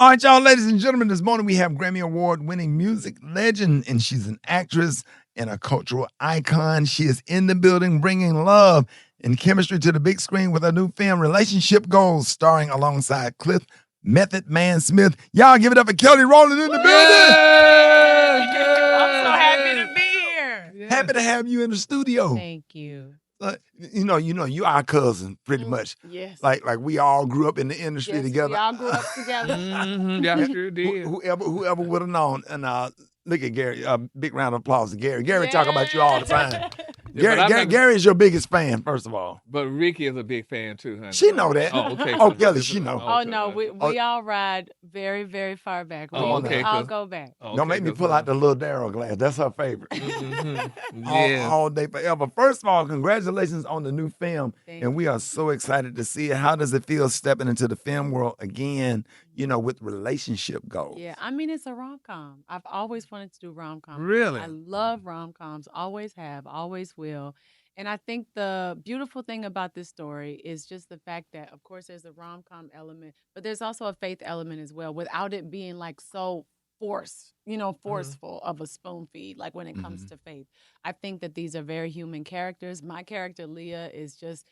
All right, y'all, ladies and gentlemen, this morning we have Grammy Award-winning music legend, and she's an actress and a cultural icon. She is in the building bringing love and chemistry to the big screen with her new film, Relationship Goals, starring alongside Cliff Method Man Smith. Y'all give it up for Kelly Rowland in the building. I'm so happy to be here. Yes. Happy to have you in the studio. Thank you. You our cousin, pretty much. Yes. Like we all grew up in the industry Yes, together. we all grew up together. Y'all sure did. Whoever would have known. And look at Gary. Big round of applause to Gary. Gary talk about you all the time. Gary is your biggest fan, first of all. But Ricky is a big fan too, honey. She know that. Oh, okay. Oh, Kelly, she know. Oh, no, we all ride very, very far back. We okay, all go back. Don't make me pull out the little Darryl glass. That's her favorite. Yeah. All day forever. First of all, congratulations on the new film. Thank And we are so excited to see it. How does it feel stepping into the film world again, with Relationship Goals? Yeah, I mean, it's a rom-com. I've always wanted to do rom-com. Really? I love rom-coms, always have, always will. And I think the beautiful thing about this story is just the fact that, of course, there's a rom-com element, but there's also a faith element as well, without it being like so forceful of a spoon feed, like when it comes to faith. I think that these are very human characters. My character, Leah, is just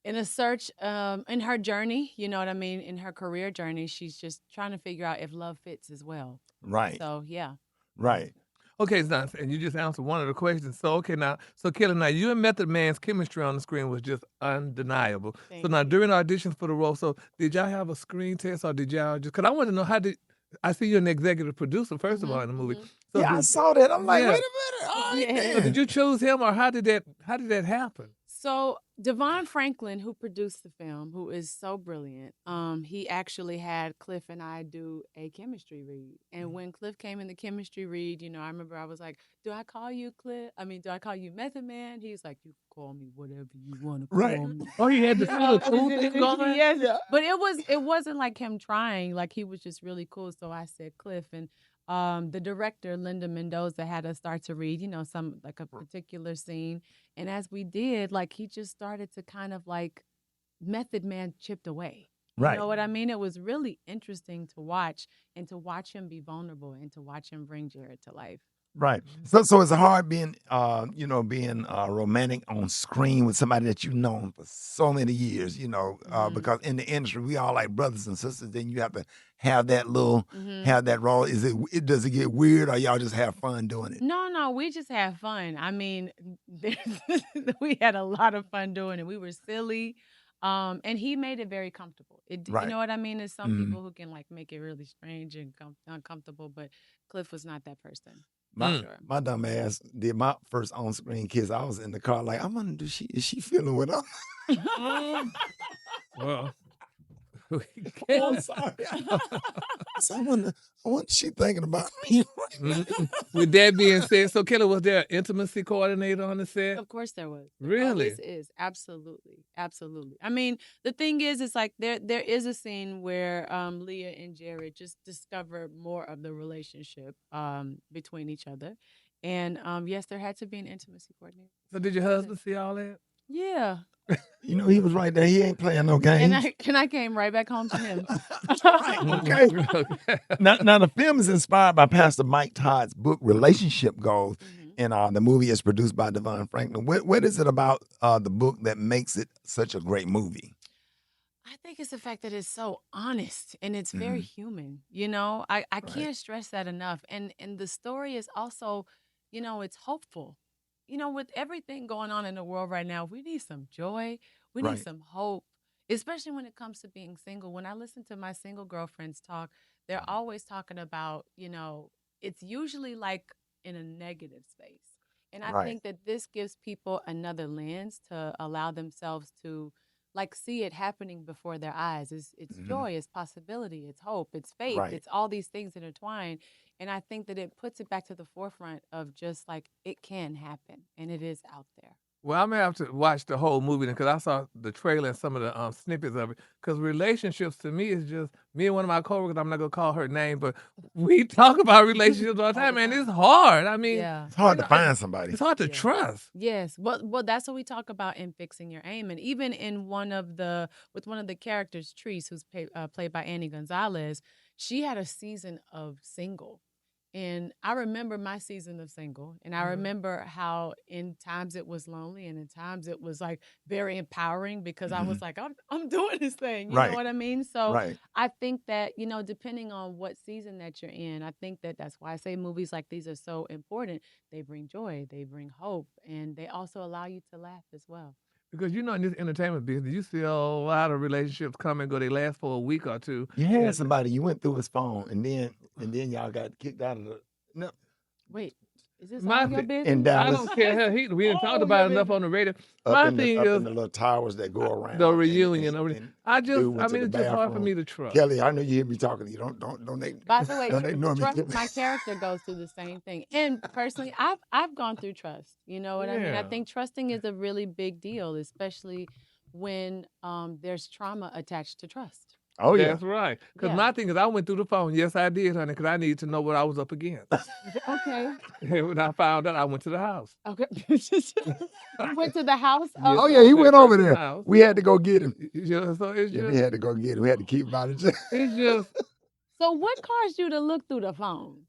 in a search in her journey, you know what I mean? In her career journey, she's just trying to figure out if love fits as well. Right. So, yeah. Right. Okay, so and you just answered one of the questions. So, Kelly, now you and Method Man's chemistry on the screen was just undeniable. Thank so now you. during auditions for the role, so did y'all have a screen test or did y'all just, because I want to know I see you're an executive producer, first of all, in the movie. So I saw that. I'm like, yeah. wait a minute. All right, Yeah. So did you choose him or how did that happen? So Devon Franklin, who produced the film, who is so brilliant, he actually had Cliff and I do a chemistry read. And when Cliff came in the chemistry read, I remember I was like, do I call you Cliff? Do I call you Method Man? He's like, you call me whatever you want to call me. Oh, you had the feel of cool thing going? Yes. But it wasn't like him trying, like he was just really cool. So I said Cliff, and the director, Linda Mendoza, had us start to read, some like a particular scene. And as we did, like he just started to kind of like Method Man chipped away. Right. You know what I mean? It was really interesting to watch and to watch him be vulnerable and to watch him bring Jared to life. Right. So it's hard being romantic on screen with somebody that you've known for so many years, because in the industry we all like brothers and sisters. Then you have to have that have that role. Does it get weird or y'all just have fun doing it? No, we just have fun. I mean, we had a lot of fun doing it. We were silly. And he made it very comfortable. You know what I mean? There's some people who can like make it really strange and uncomfortable, but Cliff was not that person. My dumb ass did my first on-screen kiss. I was in the car like, I'm gonna do. Is she feeling what I'm? Well, I'm sorry. So I wonder she thinking about me. With that being said, so Kelly, was there an intimacy coordinator on the set? Of course there was. Really? There always is. Absolutely. Absolutely. I mean, the thing is, it's like there is a scene where Leah and Jared just discover more of the relationship between each other. And yes, there had to be an intimacy coordinator. So did your husband see all that? Yeah. He was right there. He ain't playing no games. And I came right back home to him. Okay. Now the film is inspired by Pastor Mike Todd's book Relationship Goals, and the movie is produced by Devon Franklin. What is it about the book that makes it such a great movie? I think it's the fact that it's so honest and it's very human. I can't stress that enough. And the story is also, it's hopeful. With everything going on in the world right now, we need some joy. We need some hope, especially when it comes to being single. When I listen to my single girlfriends talk, they're always talking about, it's usually like in a negative space. And I think that this gives people another lens to allow themselves to like see it happening before their eyes. It's joy, it's possibility, it's hope, it's faith, it's all these things intertwined. And I think that it puts it back to the forefront of just like it can happen and it is out there. Well, I'm gonna have to watch the whole movie because I saw the trailer and some of the snippets of it. Because relationships to me is just me and one of my coworkers. I'm not gonna call her name, but we talk about relationships all the time, and it's hard. I mean, it's hard to find somebody. It's hard to trust. Yes, well, that's what we talk about in Fixing Your Aim, and even in with one of the characters, Treese, who's played by Annie Gonzalez. she had a season of single. And I remember my season of single, and I remember how in times it was lonely, and in times it was like very empowering because I was Mhm. like, I'm doing this thing. You know Right. what I mean? So Right. I think that, depending on what season that you're in, I think that that's why I say movies like these are so important. They bring joy, they bring hope, and they also allow you to laugh as well. Because in this entertainment business, you see a lot of relationships come and go. They last for a week or two. You had And somebody, you went through his phone, and then y'all got kicked out of the no Wait, is this my all your thing, in business? I Dallas don't care. Hell, we didn't talk All your about it enough business. on the radio. up My in the thing up is in the little towers that go the around, reunion. and I dude went to mean, the it's just hard for bathroom. me to trust. Kelly, I know you hear me talking to you. By the way, don't ignore me, trust, Kelly. my character goes through the same thing. And personally, I've gone through trust. You know what I mean? I Yeah. think trusting is a really big deal, especially when there's trauma attached to trust. Oh yeah. That's right. Because Yeah. my thing is, I went through the phone. Yes, I did, honey, because I needed to know what I was up against. Okay. And when I found out, I went to the house. Okay. You went to the house Yes, of Oh I yeah, the. he went to that went over person's there. house. We had to go get him. So it's Yeah, we just, had to go get him. We had to keep him out of jail. it's just, So what caused you to look through the phone?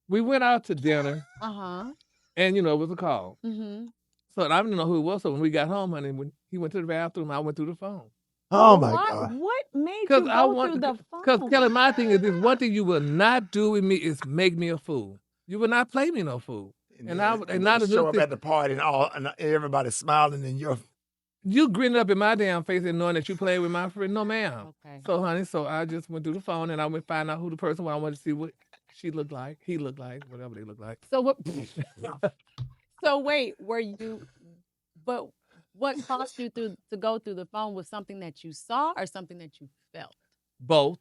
we went out to dinner, Uh huh. and it was a call. Mm-hmm. So I didn't know who it was. So when we got home, honey, when he went to the bathroom, I went through the phone. Oh my Why? God. What made Because you I go want, through the because phone? Kelly, my thing is this: one thing you will not do with me is make me a fool. You will not play me no fool. And And not then another show up thing. at the party and everybody smiling and you're You grinning up in my damn face and knowing that you played with my friend. No, ma'am. Okay. So, honey, so I just went through the phone and I went find out who the person was. I wanted to see what she looked like, he looked like, whatever they look like. So what? So wait, were you? But what caused you to go through the phone was something that you saw or something that you felt? Both.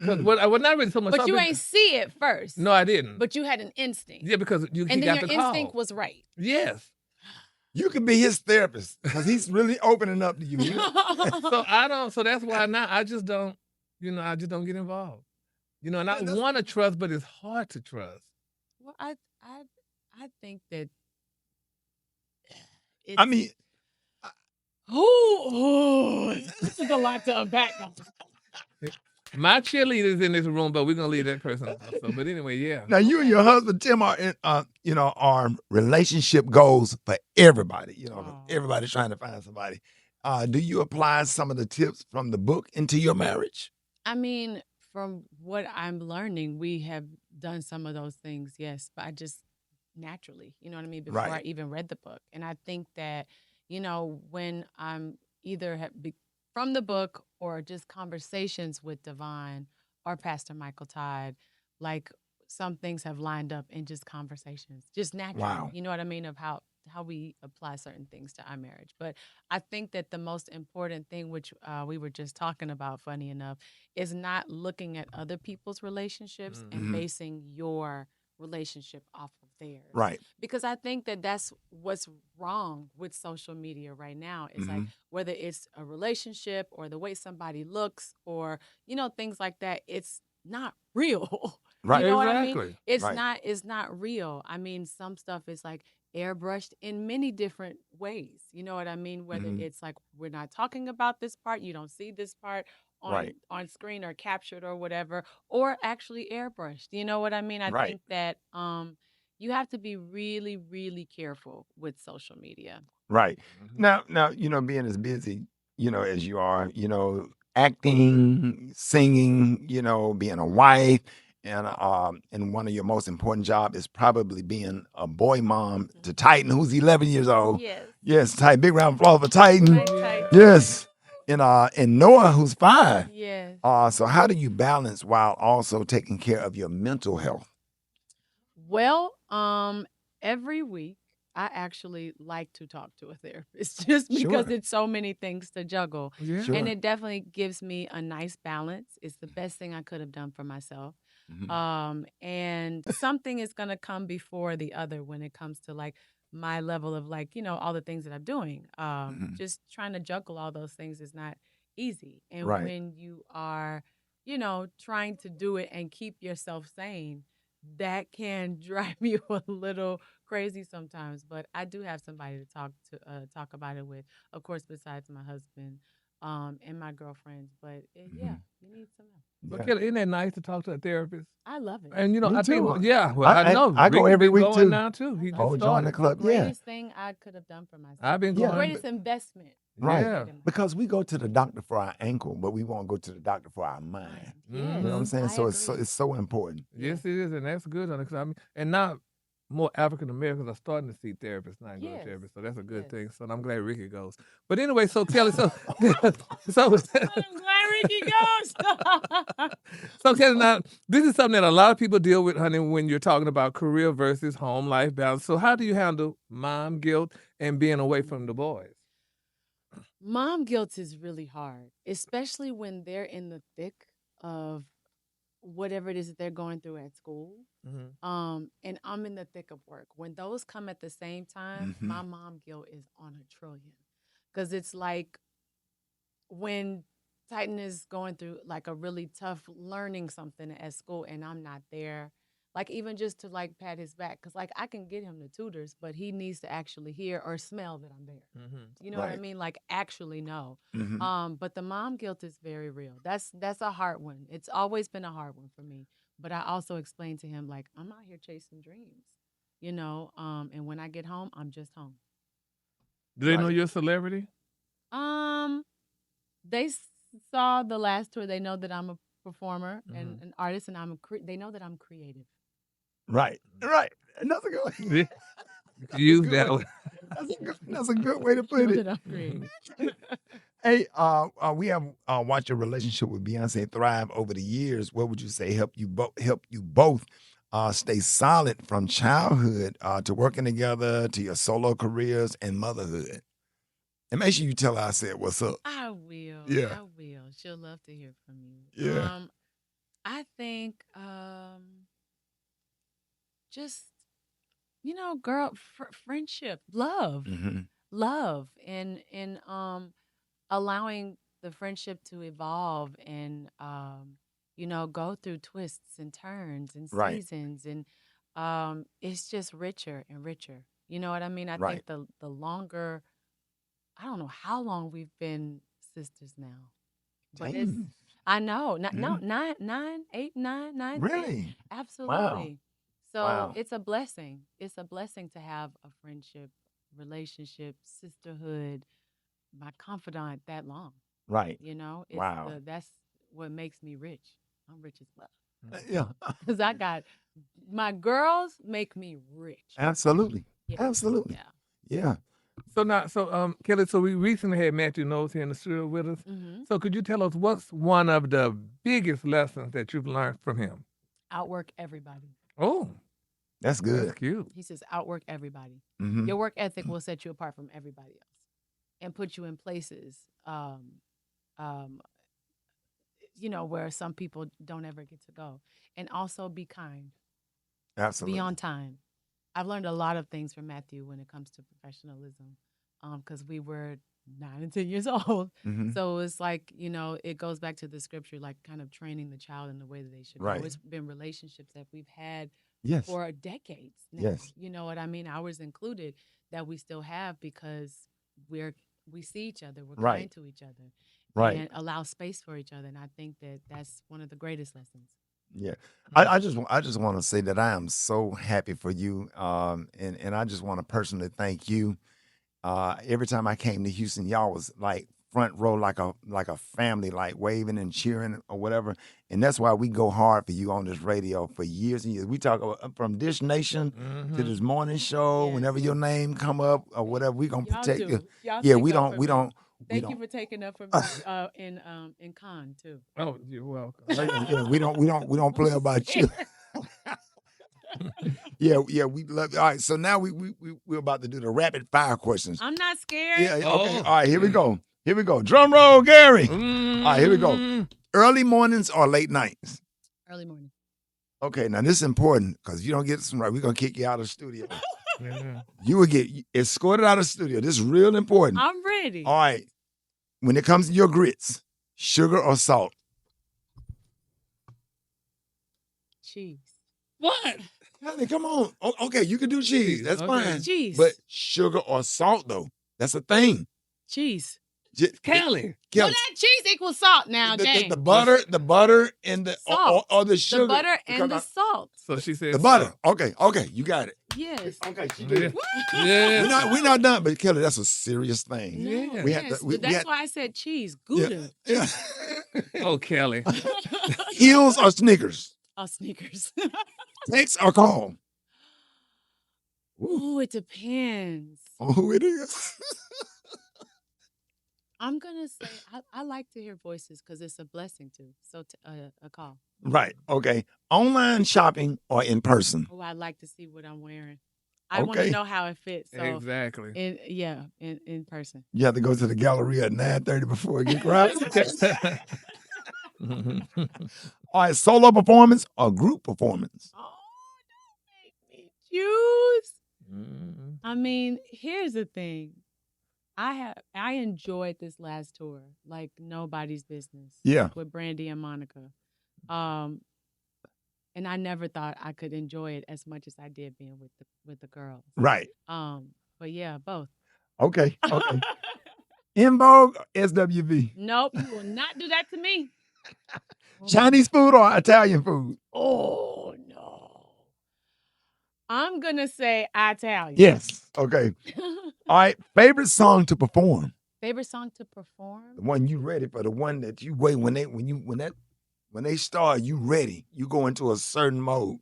Because I was not really so much. But you ain't see it first. No, I didn't. But you had an instinct. Yeah, because he and then got your the instinct call. was right. Yes. you could be his therapist because he's really opening up to you. So I don't. So that's why now I just don't. I just don't get involved. And I want to trust, but it's hard to trust. Well, I think that it's. I mean, This is a lot to unpack. My cheerleader's in this room, but we're gonna leave that person out. So, but anyway, yeah. now you and your husband Tim are in, are relationship goals for everybody. Aw. Everybody's trying to find somebody. Do you apply some of the tips from the book into your marriage? I mean, from what I'm learning, we have done some of those things, yes, but I just naturally, you know what I mean, before I Right. even read the book. And I think that, when I'm either from the book or just conversations with Divine or Pastor Michael Todd, like some things have lined up in just conversations, just naturally, Wow. you know what I mean, of how we apply certain things to our marriage. But I think that the most important thing, which we were just talking about, funny enough, is not looking at other people's relationships and Mhm. basing your relationship off of theirs. Right. Because I think that that's what's wrong with social media right now. It's like whether it's a relationship or the way somebody looks or, things like that, it's not real. Right. You know what I mean? Exactly. It's not real. I mean, some stuff is like airbrushed in many different ways. You know what I mean? Whether Mhm. it's like we're not talking about this part, you don't see this part on Right. on screen or captured or whatever, or actually airbrushed. You know what I mean? I Right. think that you have to be really, really careful with social media. Right. Mhm. Now, being as busy, as you are, acting, singing, being a wife, and one of your most important job is probably being a boy mom to Titan, who's 11 years old. Yes. Yes, Titan, big round of applause for Titan. Right, Titan. Yes. And Noah, who's 5. Yes. So how do you balance while also taking care of your mental health? Well, every week I actually like to talk to a therapist just because Sure. it's so many things to juggle. Yeah. Sure. And it definitely gives me a nice balance. It's the best thing I could have done for myself. And something is going to come before the other when it comes to like my level of like, all the things that I'm doing. Mhm. Just trying to juggle all those things is not easy. And Right. when you are, trying to do it and keep yourself sane, that can drive you a little crazy sometimes. But I do have somebody to talk about it with, of course, besides my husband. and my girlfriends. But yeah, you need some help. But Yeah. Kelly, isn't that nice to talk to a therapist? I love it. And you know, Me I think, too. yeah. Well, I know I go Ricky every been week going too. now too. He I just love Oh, it. join the started. club. The Yeah. greatest thing I could have done for myself. I've been Yeah. The going. greatest investment. Right. Yeah. Because we go to the doctor for our ankle, but we won't go to the doctor for our mind. Mind. Mhm. You know what I'm Yes, saying? I So agree. it's so important. Yes, it is, and that's good on it. 'Cause I mean, and now more African Americans are starting to see therapists now and go to Yes. therapists, so that's a good Yes. thing. So I'm glad Ricky goes. But anyway, so Kelly, so I'm glad Ricky goes. so Kelly, now this is something that a lot of people deal with, honey, when you're talking about career versus home life balance. So how do you handle mom guilt and being away from the boys? Mom guilt is really hard, especially when they're in the thick of whatever it is that they're going through at school. And I'm in the thick of work. When those come at the same time, Mhm. my mom guilt is on a trillion. Because it's like when Titan is going through like a really tough learning something at school and I'm not there, like even just to like pat his back, because like I can get him the tutors, but he needs to actually hear or smell that I'm there. You know what I Right. mean? Like actually know. Mhm. But the mom guilt is very real. That's a hard one. It's always been a hard one for me. But I also explained to him like I'm out here chasing dreams, and when I get home, I'm just home. Do they know Right. you're a celebrity? Um, they saw the last tour. They know that I'm a performer and Mhm. an artist, and they know that I'm creative. Right. Right. Another good one. Yeah. That's a Use good that one. one. That's a good way to Know put it. that I'm creative. Hey, we have watched your relationship with Beyonce thrive over the years. What would you say help you both stay solid from childhood to working together to your solo careers and motherhood? And make sure you tell her I said what's up. I will. Yeah. I will. She'll love to hear from you. Yeah. I think just girl, friendship, love, Mm-hmm. love, and allowing the friendship to evolve and go through twists and turns and Right. seasons and it's just richer and richer. You know what I mean? I Right. think the longer, I don't know how long we've been sisters now, but it's, Dang. I know, no, Yeah. 9, 8, 9, 9, 10. Really? Wow. Absolutely. So Wow. it's a blessing. It's a blessing to have a friendship, relationship, sisterhood, my confidant that long. Right. It's Wow. that's what makes me rich. I'm rich as well. Yeah. Because I got my girls make me rich. Absolutely. Yeah. Absolutely. Yeah. Yeah. So now, so Kelly, so we recently had Matthew Knowles here in the studio with us. Mm-hmm. So could you tell us what's one of the biggest lessons that you've learned from him? Outwork everybody. Oh, That's that's good. cute. He says outwork everybody. Mm-hmm. Your work ethic will set you apart from everybody else and put you in places um, where some people don't ever get to go. And also be kind. Absolutely. Be on time. I've learned a lot of things from Matthew when it comes to professionalism, because we were 9 and 10 years old. Mm-hmm. So it's like, it goes back to the scripture, like kind of training the child in the way that they should Right. go. It's been relationships that we've had Yes. for decades now. Yes. You know what I mean? Ours included, that we still have because we see each other, we're Right. kind to each other, Right. and allow space for each other. And I think that that's one of the greatest lessons. Yeah. I just want to say that I am so happy for you. And I just want to personally thank you. Every time I came to Houston, y'all was like front row, like a family, like waving and cheering or whatever. And that's why we go hard for you on this radio for years and years. We talk about, from Dish Nation to this morning show. Yes. Whenever your name come up or whatever, we gonna Y'all protect do. you. Y'all Yeah, take we up don't for we me. don't we Thank you don't. for taking up for me in con too. Oh, you're welcome. Yeah, we don't play about you. Yeah, we love. All right, so now we're about to do the rapid fire questions. I'm not scared. Yeah, okay. Oh. All right, here we go. Here we go. Drum roll, Gary. All right, here we go. Mm. Early mornings or late nights? Early morning. Okay, now this is important because if you don't get this right, we're gonna kick you out of the studio. Yeah. You will get escorted out of the studio. This is real important. I'm ready. All right. When it comes to your grits, sugar or salt? Cheese. What? Honey, come on. Okay, you can do cheese. That's Okay. fine. Cheese. But sugar or salt, though, that's a thing. Cheese. Kelly. Well, that cheese equals salt now, James. The butter, and the Salt. or the sugar. The butter and the salt. So she said The butter. salt. Okay, you got it. Yes. Okay, she did it. Yeah. We're not done, but Kelly, that's a serious thing. No, We yes. had to- That's why I said cheese. Gouda. Yeah. Oh, Kelly. Heels or sneakers? Oh, sneakers. Text or call? Ooh, it depends. On who it is. I'm gonna say I like to hear voices because it's a blessing too. So a call. Right. Okay. Online shopping or in person? Oh, I like to see what I'm wearing. I want to know how it fits. So Exactly. in person. You have to go to the gallery at 9:30 before it gets crowded. All right, solo performance or group performance? Oh, don't make me choose. I mean, here's the thing. I enjoyed this last tour like nobody's business. Yeah. With Brandy and Monica. And I never thought I could enjoy it as much as I did being with the girls. Right. But yeah, both. Okay. In Vogue or SWV? Nope, you will not do that to me. Chinese food or Italian food? Oh no. I'm gonna say Italian. Yes. Okay. All right. Favorite song to perform? Favorite song to perform? The one you ready for, the one that you wait when they start, you ready. You go into a certain mode.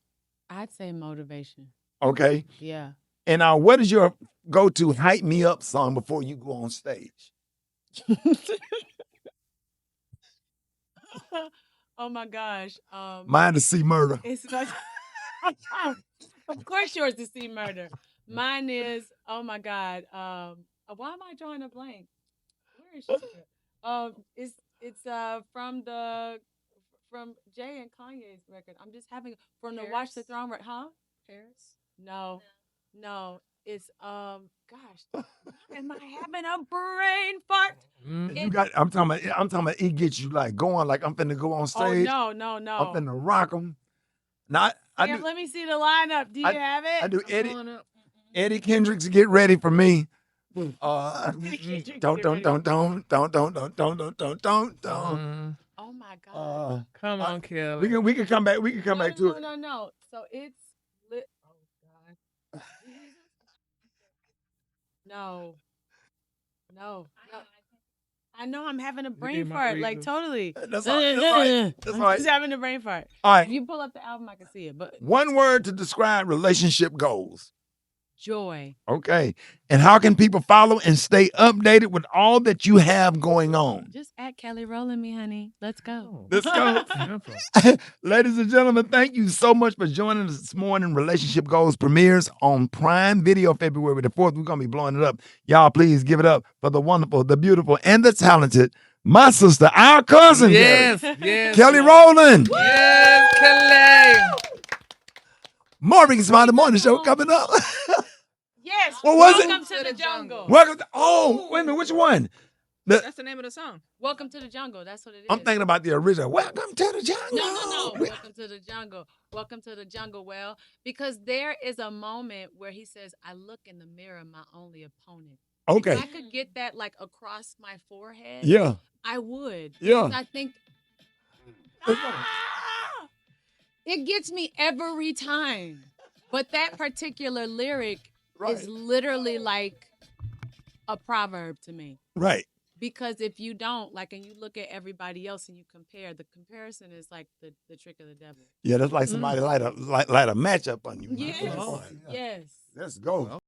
I'd say Motivation. Okay. Yeah. And what is your go-to hype me up song before you go on stage? Oh my gosh. Mine to See Murder. It's like, of course yours is See Murder. Mine is, oh my God. Why am I drawing a blank? Where is she? It's from Jay and Kanye's record. I'm just having from the Watch the Throne record. Huh? Paris? No. It's gosh, am I having a brain fart? I'm talking about it gets you like going like I'm finna go on stage. Oh no. I'm finna rock them. Now Let me see the lineup. Do you have it? I do Eddie Kendricks, Get Ready for Me. Don't. Oh my God. Come on, Kelly. We can come back. We can come back to it. No. So it's lit. Oh God. No. I know I'm having a brain fart. Like totally. That's all right. I'm just having a brain fart. All right. If you pull up the album, I can see it. But one word to describe relationship goals. Joy. Okay. And how can people follow and stay updated with all that you have going on? Just at Kelly Rowland me, honey. Let's go. Let's go. Ladies and gentlemen, thank you so much for joining us this morning. Relationship Goals premieres on Prime Video February the 4th. We're going to be blowing it up. Y'all, please give it up for the wonderful, the beautiful, and the talented, my sister, our cousin. Yes. Kelly Rowland. Yes, Kelly. Marvin's Smiley Morning Show coming up. Yes. What was Welcome to the jungle. Welcome to, wait a minute, which one? That's the name of the song. Welcome to the jungle. That's what it is. I'm thinking about the original. Welcome to the jungle. No. Welcome to the jungle. Welcome to the jungle. Well, because there is a moment where he says, I look in the mirror, my only opponent. Okay. If I could get that like across my forehead, Yeah. I would. Yeah. Because I think it gets me every time. But that particular lyric is literally like a proverb to me. Right. Because if you don't, like, and you look at everybody else and you compare, the comparison is like the trick of the devil. Yeah, that's like somebody light a match up on you. Yes. Yes. Let's go.